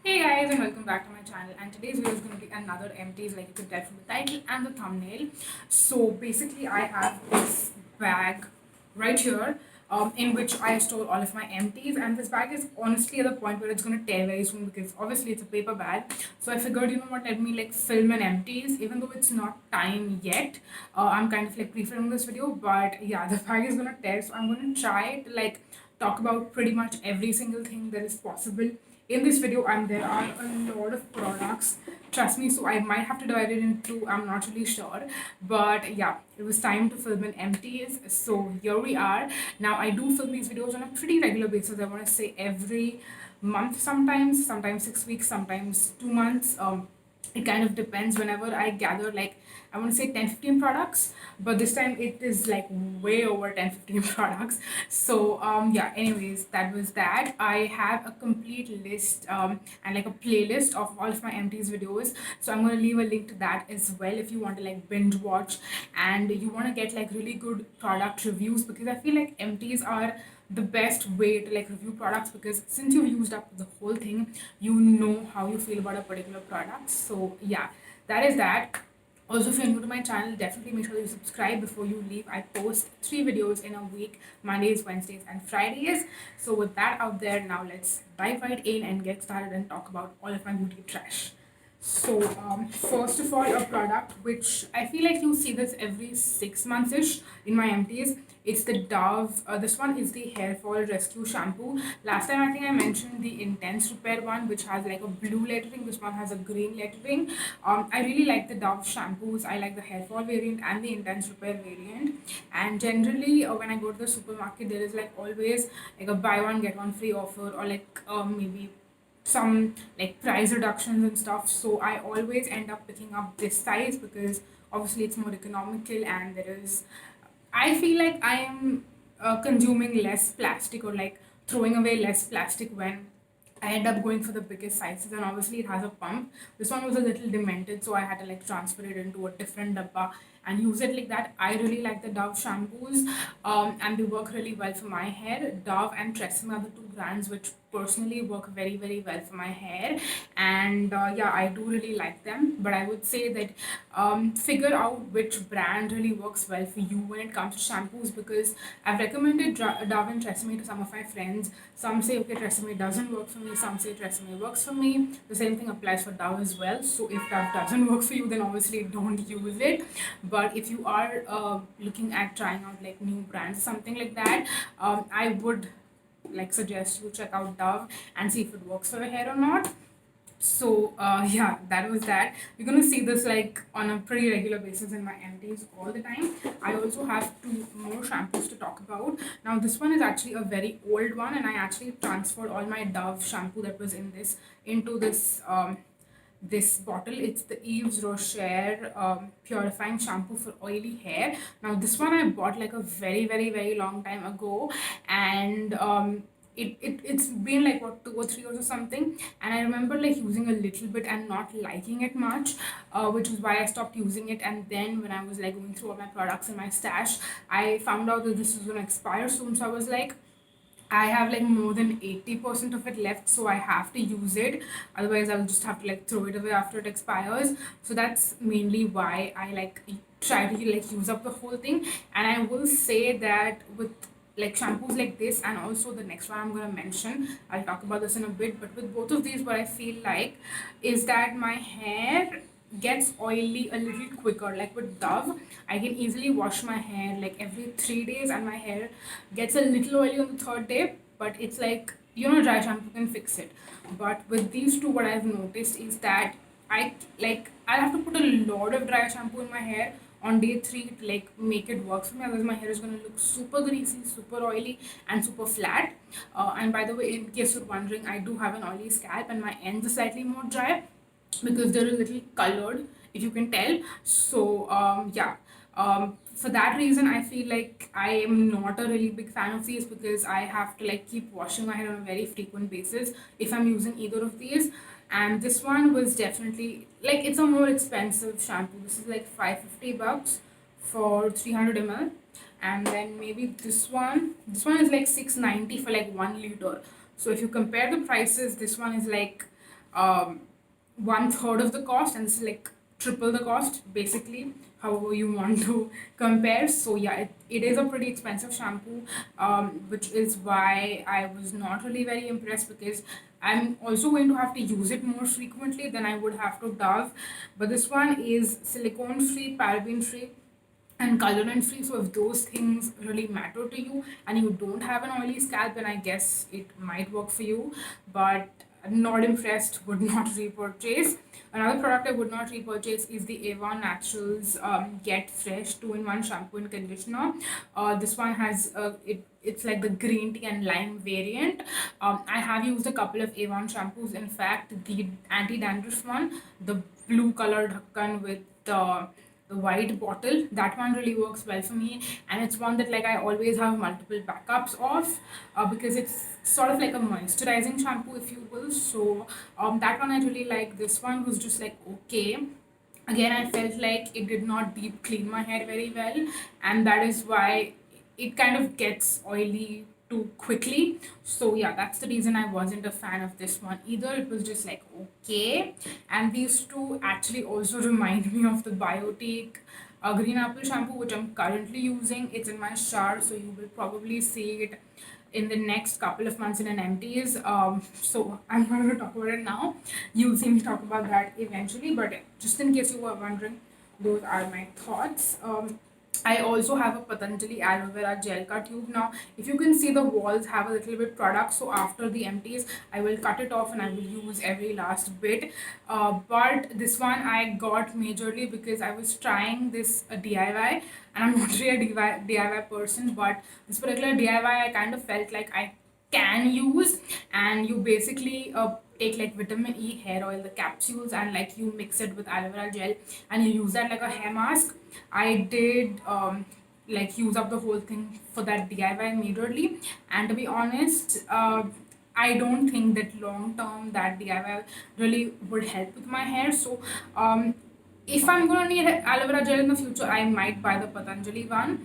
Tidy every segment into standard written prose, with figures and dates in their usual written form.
Hey guys, and welcome back to my channel. And today's video is going to be another empties, like you could tell from the title and the thumbnail. So basically, I have this bag right here, in which I store all of my empties. And this bag is honestly at the point where it's going to tear very soon because obviously it's a paper bag. So I figured, you know what, let me like film an empties, even though it's not time yet. I'm kind of like pre-filming this video, but yeah, the bag is going to tear. So I'm going to try to like talk about pretty much every single thing that is possible in this video, and there are a lot of products, trust me, so I might have to divide it into, I'm not really sure, but yeah, it was time to film an empties, so here we are. Now I do film these videos on a pretty regular basis. I want to say every month, sometimes 6 weeks, sometimes 2 months. It kind of depends whenever I gather, like I want to say 10-15 products, but this time it is like way over 10-15 products. So yeah, anyways, that was that. I have a complete list and like a playlist of all of my empties videos, so I'm going to leave a link to that as well if you want to like binge watch and you want to get like really good product reviews, because I feel like empties are the best way to like review products, because since you've used up the whole thing, you know how you feel about a particular product. So yeah, that is that. Also, if you're new to my channel, definitely make sure you subscribe before you leave. I post 3 videos in a week: Mondays, Wednesdays, and Fridays. So with that out there, now let's dive right in and get started and talk about all of my beauty trash. So, first of all, a product which I feel like you see this every 6 months ish in my empties. It's the Dove. This one is the hair fall rescue shampoo. Last time I think I mentioned the intense repair one, which has like a blue lettering. This one has a green lettering. I really like the Dove shampoos. I like the hair fall variant and the intense repair variant. And generally, when I go to the supermarket, there is like always like a buy one get one free offer, or like maybe some like price reductions and stuff. So I always end up picking up this size because obviously it's more economical, and there is, I feel like I am consuming less plastic, or like throwing away less plastic when I end up going for the biggest sizes. And obviously it has a pump. This one was a little demented, so I had to like transfer it into a different dabba and use it like that. I really like the Dove shampoos, and they work really well for my hair. Dove and Tresemme are the two brands which personally work very very well for my hair, and yeah, I do really like them. But I would say that figure out which brand really works well for you when it comes to shampoos, because I've recommended Dove and Tresemme to some of my friends. Some say okay, Tresemme doesn't work for me, some say Tresemme works for me. The same thing applies for Dove as well. So if Dove doesn't work for you, then obviously don't use it. But if you are looking at trying out like new brands, something like that, I would like suggest you check out Dove and see if it works for your hair or not. So yeah, that was that. You're gonna see this like on a pretty regular basis in my empties all the time. I also have two more shampoos to talk about. Now this one is actually a very old one, and I actually transferred all my Dove shampoo that was in this into this bottle. It's the Eve's Rocher purifying shampoo for oily hair. Now this one I bought like a very long time ago, and it's been like what 2 or 3 years or something, and I remember like using a little bit and not liking it much, which was why I stopped using it. And then when I was like going through all my products in my stash, I found out that this was going to expire soon, so I was like, I have like more than 80% of it left, so I have to use it. Otherwise, I'll just have to like throw it away after it expires. So that's mainly why I like try to like use up the whole thing. And I will say that with like shampoos like this, and also the next one I'm gonna mention, I'll talk about this in a bit. But with both of these, what I feel like is that my hair gets oily a little quicker. Like with Dove, I can easily wash my hair like every 3 days, and my hair gets a little oily on the third day. But it's like, you know, dry shampoo can fix it. But with these two, what I've noticed is that I'll have to put a lot of dry shampoo in my hair on day three to like make it work for me. Otherwise, my hair is gonna look super greasy, super oily, and super flat. And by the way, in case you're wondering, I do have an oily scalp, and my ends are slightly more dry because they're a little colored, if you can tell. So yeah, for that reason I feel like I am not a really big fan of these, because I have to like keep washing my hair on a very frequent basis if I'm using either of these. And this one was definitely like, it's a more expensive shampoo. This is like 550 bucks for 300 ml. And then maybe this one is like 690 for like 1 liter. So if you compare the prices, this one is like um, one third of the cost, and it's like triple the cost basically, however you want to compare. So yeah, it is a pretty expensive shampoo, which is why I was not really very impressed, because I'm also going to have to use it more frequently than I would have to Dove. But this one is silicone free, paraben free, and colorant free. So if those things really matter to you and you don't have an oily scalp, then I guess it might work for you. But not impressed, would not repurchase. Another product I would not repurchase is the Avon Naturals Get Fresh 2-in-1 shampoo and conditioner. This one has it's like the green tea and lime variant. I have used a couple of Avon shampoos. In fact, the anti-dandruff one, the blue colored dhakkan with the white bottle, that one really works well for me, and it's one that like I always have multiple backups of, because it's sort of like a moisturizing shampoo, if you will. So that one I really like. This one was just like okay. Again, I felt like it did not deep clean my hair very well, and that is why it kind of gets oily too quickly. So yeah, that's the reason I wasn't a fan of this one either. It was just like okay. And these two actually also remind me of the Biotique green apple shampoo, which I'm currently using. It's in my shower, so you will probably see it in the next couple of months in an empties. So I'm not going to talk about it now. You'll see me talk about that eventually. But just in case you were wondering, those are my thoughts. I also have a Patanjali aloe vera gel cut tube now. If you can see, the walls have a little bit product, so after the empties, I will cut it off and I will use every last bit. But this one I got majorly because I was trying this DIY, and I'm not really a DIY person, but this particular DIY I kind of felt like I can use. And you basically take like vitamin E hair oil, the capsules, and like you mix it with aloe vera gel, and you use that like a hair mask. I did like use up the whole thing for that DIY majorly, and to be honest, I don't think that long term that DIY really would help with my hair. So if I'm gonna need aloe vera gel in the future, I might buy the Patanjali one,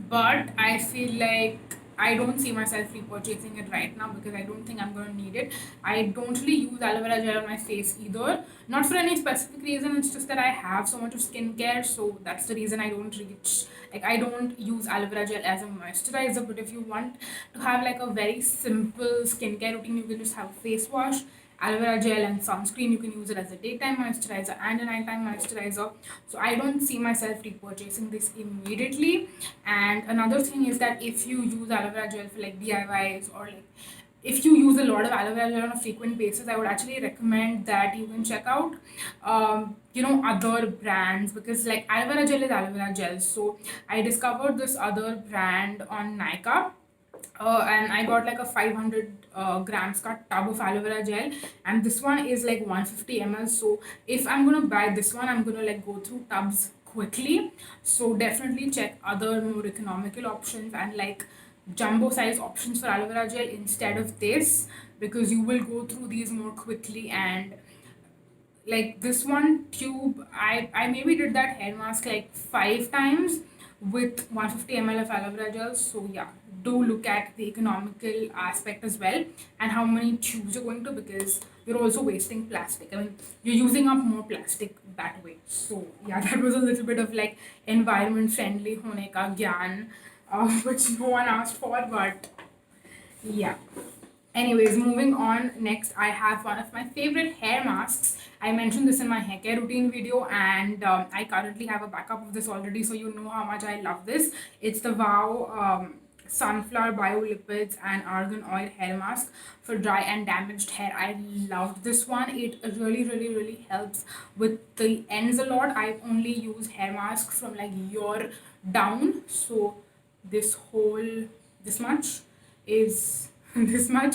but I feel like I don't see myself repurchasing it right now because I don't think I'm going to need it. I don't really use aloe vera gel on my face either. Not for any specific reason, it's just that I have so much of skincare, so that's the reason I don't reach. Like, I don't use aloe vera gel as a moisturizer, but if you want to have like a very simple skincare routine, you can just have a face wash, aloe vera gel, and sunscreen. You can use it as a daytime moisturizer and a nighttime moisturizer. So I don't see myself repurchasing this immediately. And another thing is that if you use aloe vera gel for like DIYs, or like if you use a lot of aloe vera gel on a frequent basis, I would actually recommend that you can check out other brands, because like aloe vera gel is aloe vera gel. So I discovered this other brand on Nykaa, and I got like a 500 grams cut tub of aloe vera gel, and this one is like 150 ml. So if I'm gonna buy this one, I'm gonna like go through tubs quickly. So definitely check other more economical options and like jumbo size options for aloe vera gel instead of this, because you will go through these more quickly. And like this one tube, I maybe did that hair mask like 5 times with 150 ml of aloe vera gel. So yeah, do look at the economical aspect as well, and how many tubes you're going to, because you're also wasting plastic. I mean, you're using up more plastic that way. So yeah, that was a little bit of like environment friendly hone ka gyan, which no one asked for, but yeah. Anyways, moving on. Next, I have one of my favorite hair masks. I mentioned this in my hair care routine video, and I currently have a backup of this already, so you know how much I love this. It's the Wow Sunflower Biolipids and Argan Oil Hair Mask for dry and damaged hair. I loved this one. It really, really, really helps with the ends a lot. I only use hair masks from like your down, so this whole this much is this much.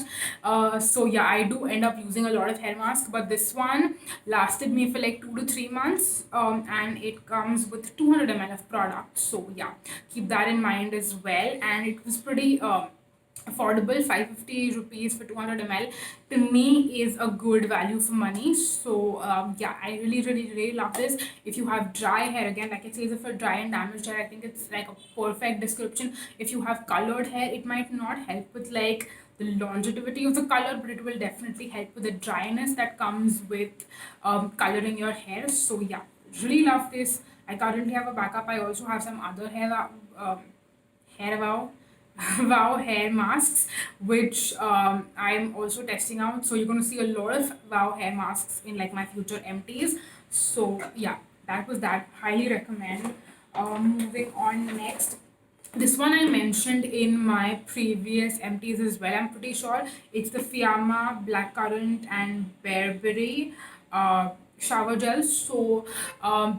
So yeah, I do end up using a lot of hair mask, but this one lasted me for like 2 to 3 months, and it comes with 200 ml of product. So yeah, keep that in mind as well. And it was pretty affordable. 550 rupees for 200 ml to me is a good value for money. So yeah, I really, really, really love this. If you have dry hair, again, like it says, for dry and damaged hair, I think it's like a perfect description. If you have colored hair, it might not help with like the longevity of the color, but it will definitely help with the dryness that comes with coloring your hair. So yeah, really love this. I currently have a backup. I also have some other hair wow wow hair masks, which I'm also testing out. So you're going to see a lot of wow hair masks in like my future empties. So yeah, that was that. Highly recommend. Moving on next, this one I mentioned in my previous empties as well. I'm pretty sure it's the Fiamma Blackcurrant and Bearberry uh, shower gel. So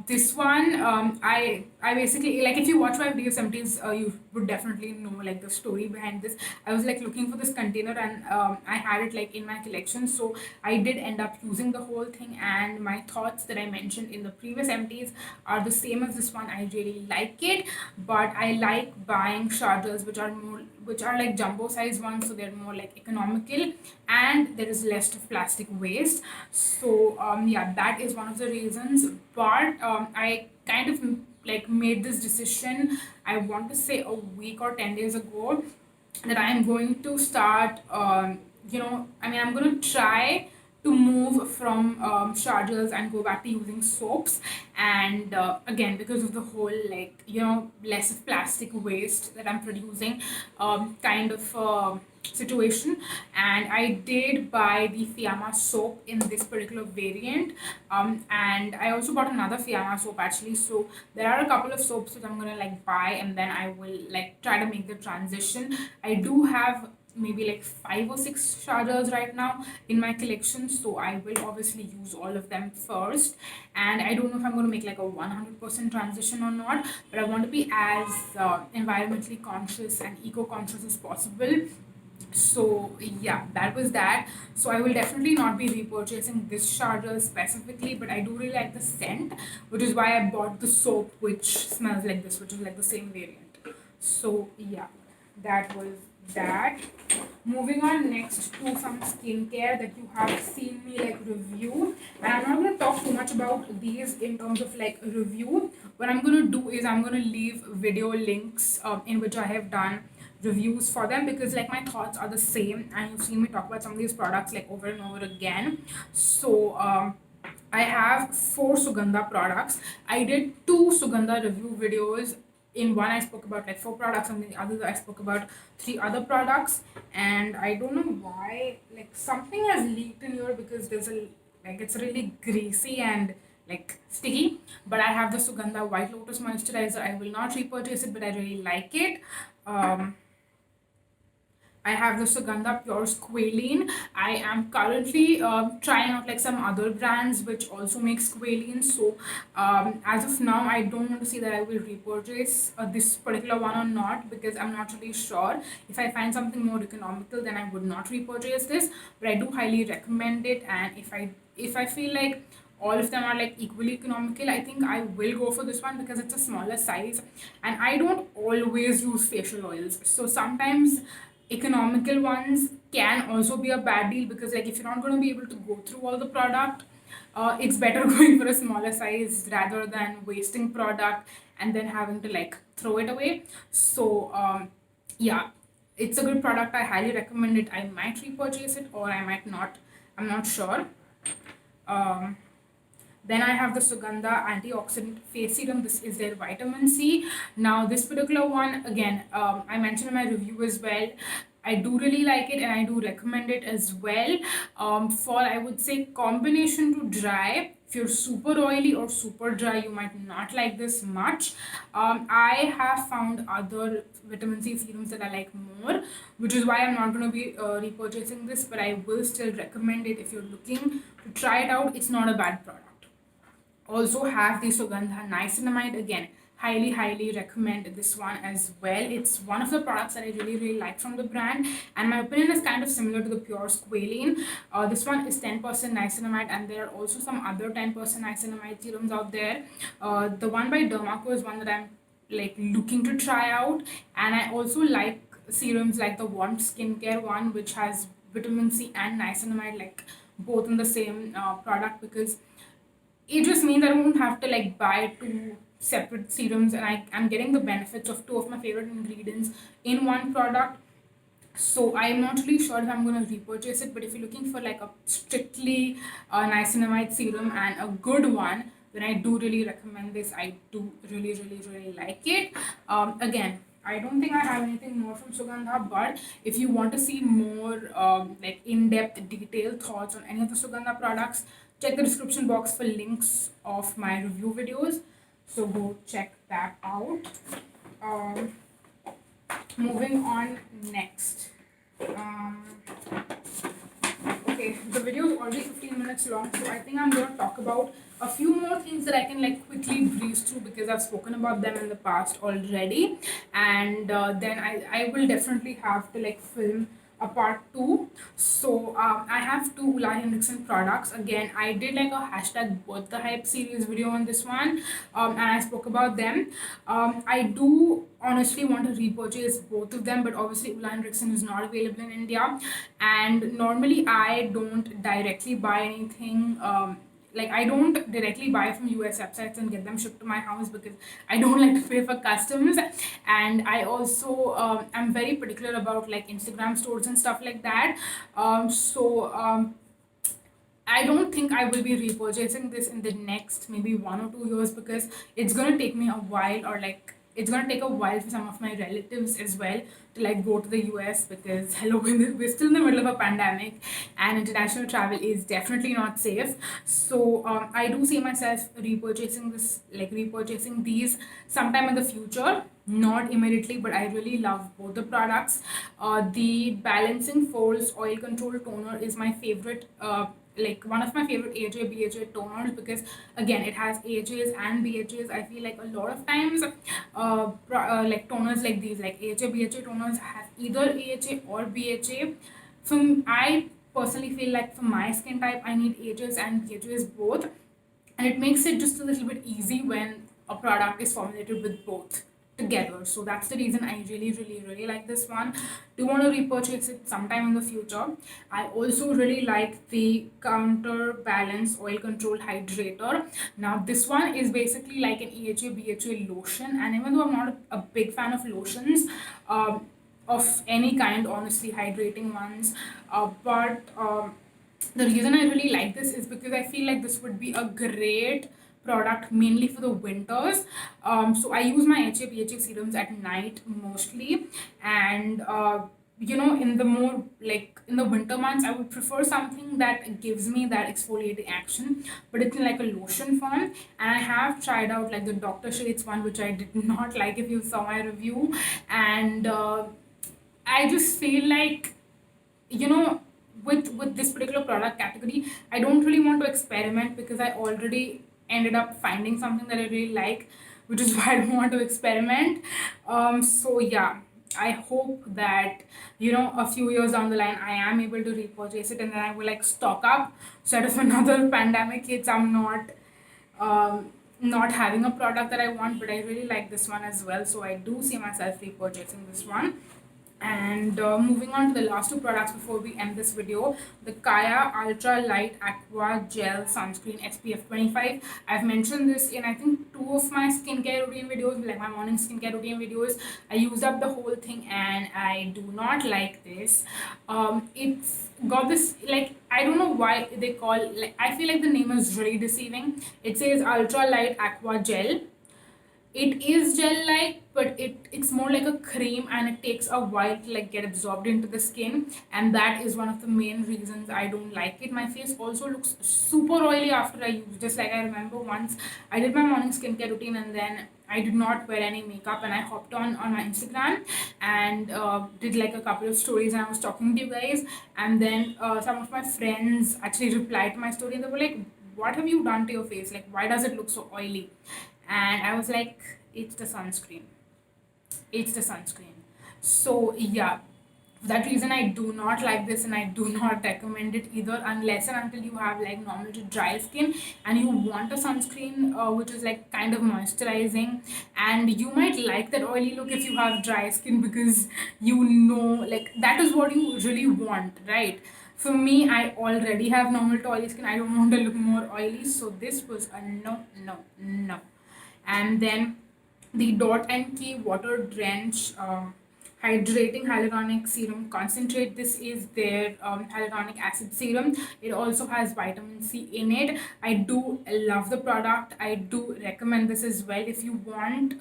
this one, I basically like, if you watch my previous empties, you would definitely know like the story behind this. I was like looking for this container, and I had it like in my collection. So I did end up using the whole thing, and my thoughts that I mentioned in the previous empties are the same as this one. I really like it, but I like buying chargers which are like jumbo size ones, so they're more like economical and there is less of plastic waste. So yeah, that is one of the reasons. But I kind of like made this decision, I want to say a week or 10 days ago, that I am going to start, I'm going to try to move from chargers and go back to using soaps. And again, because of the whole, like, less of plastic waste that I'm producing kind of situation. And I did buy the Fiamma soap in this particular variant. And I also bought another Fiamma soap actually. So there are a couple of soaps that I'm gonna like buy, and then I will like try to make the transition. I do have maybe like 5 or 6 chargers right now in my collection, so I will obviously use all of them first. And I don't know if I'm going to make like a 100% transition or not, but I want to be as environmentally conscious and eco-conscious as possible. So yeah, that was that. So I will definitely not be repurchasing this charger specifically, but I do really like the scent, which is why I bought the soap which smells like this, which is like the same variant. So yeah, that was that. Moving on next to some skincare that you have seen me like review, and I'm not going to talk too much about these in terms of like review. What I'm going to do is I'm going to leave video links in which I have done reviews for them, because like my thoughts are the same and you've seen me talk about some of these products like over and over again. So I have 4 Sugandha products. I did 2 Sugandha review videos. In one I spoke about like 4 products, and in the other I spoke about 3 other products. And I don't know why, like something has leaked in here, because there's a like, it's really greasy and like sticky. But I have the Sugandha White Lotus moisturizer. I will not repurchase it, but I really like it. um I have the Sugandha Pure Squalene. I am currently trying out like some other brands which also make squalene. So as of now, I don't want to say that I will repurchase this particular one or not, because I'm not really sure. If I find something more economical, then I would not repurchase this. But I do highly recommend it, and if I feel like all of them are like equally economical, I think I will go for this one, because it's a smaller size and I don't always use facial oils. So sometimes economical ones can also be a bad deal, because like if you're not going to be able to go through all the product, it's better going for a smaller size rather than wasting product and then having to like throw it away. So yeah, it's a good product. I highly recommend it. I might repurchase it or I might not. I'm not sure. um, then I have the Sugandha antioxidant face serum. This is their vitamin C. Now this particular one, again, I mentioned in my review as well. I do really like it and I do recommend it as well. For, I would say, combination to dry. If you're super oily or super dry, you might not like this much. I have found other vitamin C serums that I like more, which is why I'm not going to be repurchasing this, but I will still recommend it if you're looking to try it out. It's not a bad product. Also have the Sugandha niacinamide. Again, highly recommend this one as well. It's one of the products that I really like from the brand, and my opinion is kind of similar to the Pure Squalene. This one is 10% niacinamide, and there are also some other 10% niacinamide serums out there. The one by Dermaco is one that I'm like looking to try out, and I also like serums like the Want Skincare one, which has vitamin C and niacinamide like both in the same product, because it just means I don't have to like buy 2 separate serums, and I'm getting the benefits of 2 of my favorite ingredients in one product. So I'm not really sure if I'm going to repurchase it, but if you're looking for like a strictly niacinamide serum and a good one, then I do really recommend this. I do really like it. Again, I don't think I have anything more from Sugandha, but if you want to see more like in-depth detailed thoughts on any of the Sugandha products, check the description box for links of my review videos. So go check that out. Um, Moving on next. Um, okay, the video is already 15 minutes long, so I think I'm going to talk about a few more things that I can like quickly breeze through because I've spoken about them in the past already, and then I will definitely have to like film a part two. So I have two Ulay Hendrickson products. Again, I did like a hashtag Worth the Hype series video on this one, and I spoke about them. I do honestly want to repurchase both of them, but obviously Ulay Hendrickson is not available in India, and normally I don't directly buy anything. Like I don't directly buy from US websites and get them shipped to my house because I don't like to pay for customs, and I also am very particular about like Instagram stores and stuff like that. I don't think I will be repurchasing this in the next maybe 1 or 2 years because it's gonna take me a while, or like it's gonna take a while for some of my relatives as well to like go to the US because hello, we're still in the middle of a pandemic and international travel is definitely not safe. So I do see myself repurchasing these sometime in the future, not immediately, but I really love both the products. The Balancing Folds Oil Control Toner is my favorite. Like one of my favorite AHA BHA toners because again it has AHAs and BHAs. I feel like a lot of times like toners like these like AHA BHA toners have either AHA or BHA. I personally feel like for my skin type I need AHAs and BHAs both, and it makes it just a little bit easy when a product is formulated with both together. So that's the reason I really like this one. Do want to repurchase it sometime in the future. I also really like the Counterbalance Oil Control Hydrator. Now this one is basically like an EHA BHA lotion, and even though I'm not a big fan of lotions, of any kind, honestly, hydrating ones, but the reason I really like this is because I feel like this would be a great product mainly for the winters. So I use my HA serums at night mostly, and in the more like in the winter months, I would prefer something that gives me that exfoliating action, but it's in like a lotion form. And I have tried out like the Dr. Shades one, which I did not like if you saw my review, and I just feel like with this particular product category I don't really want to experiment because I already ended up finding something that I really like, which is why I don't want to experiment. So yeah, I hope that a few years down the line I am able to repurchase it and then I will like stock up so that if another pandemic hits I'm not having a product that I want. But I really like this one as well, so I do see myself repurchasing this one. And moving on to the last two products before we end this video, the Kaya Ultra Light Aqua Gel Sunscreen SPF 25. I've mentioned this in I think two of my skincare routine videos, like my morning skincare routine videos. I used up the whole thing and I do not like this. It's got this like I don't know why they call, like I feel like the name is really deceiving. It says Ultra Light Aqua Gel. It is gel like, but it's more like a cream and it takes a while to like get absorbed into the skin, and that is one of the main reasons I don't like it. My face also looks super oily after I use this. Like I remember once I did my morning skincare routine and then I did not wear any makeup and I hopped on my Instagram and did like a couple of stories and I was talking to you guys, and then some of my friends actually replied to my story and they were like, what have you done to your face, like why does it look so oily? And I was like, it's the sunscreen. It's the sunscreen. So yeah, for that reason I do not like this and I do not recommend it either unless and until you have like normal to dry skin and you want a sunscreen which is like kind of moisturizing, and you might like that oily look if you have dry skin because like that is what you really want, right? For me, I already have normal to oily skin. I don't want to look more oily, so this was a no. And then the Dot and Key Water Drench hydrating hyaluronic serum concentrate. This is their hyaluronic acid serum. It also has vitamin C in it. I do love the product. I do recommend this as well. If you want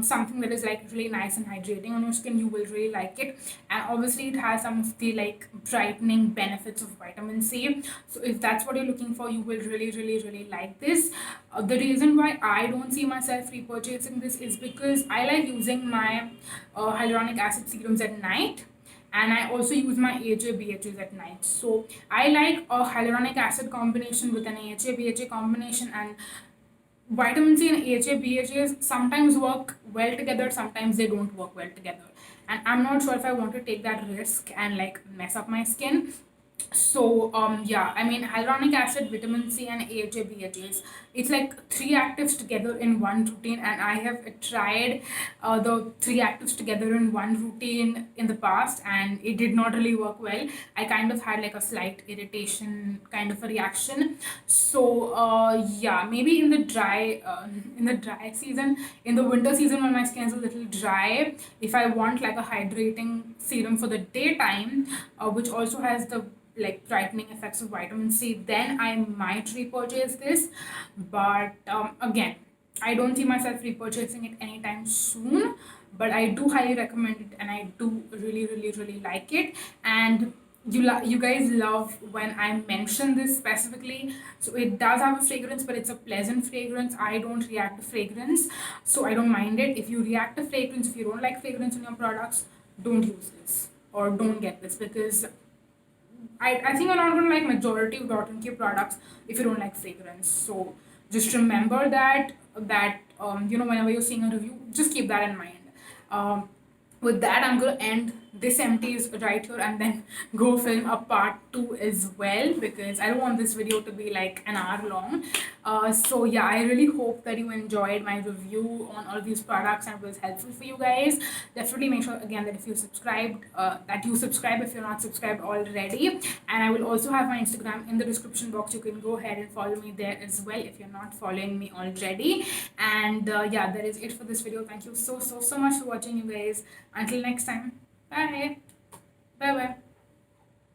something that is like really nice and hydrating on your skin, you will really like it. And obviously it has some of the like brightening benefits of vitamin C. So if that's what you're looking for, you will really like this. The reason why I don't see myself repurchasing this is because I like using my hyaluronic acid serums at night, and I also use my AHA BHAs at night. So I like a hyaluronic acid combination with an AHA BHA combination, and vitamin C and AHA BHAs sometimes work well together, sometimes they don't work well together. And I'm not sure if I want to take that risk and like mess up my skin. So yeah, I mean hyaluronic acid, vitamin C, and AHA BHAs, it's like three actives together in one routine, and I have tried the three actives together in one routine in the past, and it did not really work well. I kind of had like a slight irritation kind of a reaction. So yeah, maybe in the dry season, in the winter season when my skin is a little dry, if I want like a hydrating serum for the daytime, which also has the like brightening effects of vitamin C, then I might repurchase this. But again, I don't see myself repurchasing it anytime soon. But I do highly recommend it, and I do really like it. And you guys love when I mention this specifically. So it does have a fragrance, but it's a pleasant fragrance. I don't react to fragrance, so I don't mind it. If you react to fragrance, if you don't like fragrance in your products, don't use this or don't get this, because I think you're not going to like majority of Dot and K products if you don't like fragrance. So just remember that you know, whenever you're seeing a review, just keep that in mind. Um, with that, I'm going to end this empties right here and then go film a part 2 as well, because I don't want this video to be like an hour long. So yeah, I really hope that you enjoyed my review on all these products and it was helpful for you guys. Definitely make sure again that if you subscribed, that you subscribe if you're not subscribed already. And I will also have my Instagram in the description box. You can go ahead and follow me there as well if you're not following me already. And yeah, that is it for this video. Thank you so much for watching, you guys. Until next time, bye bye.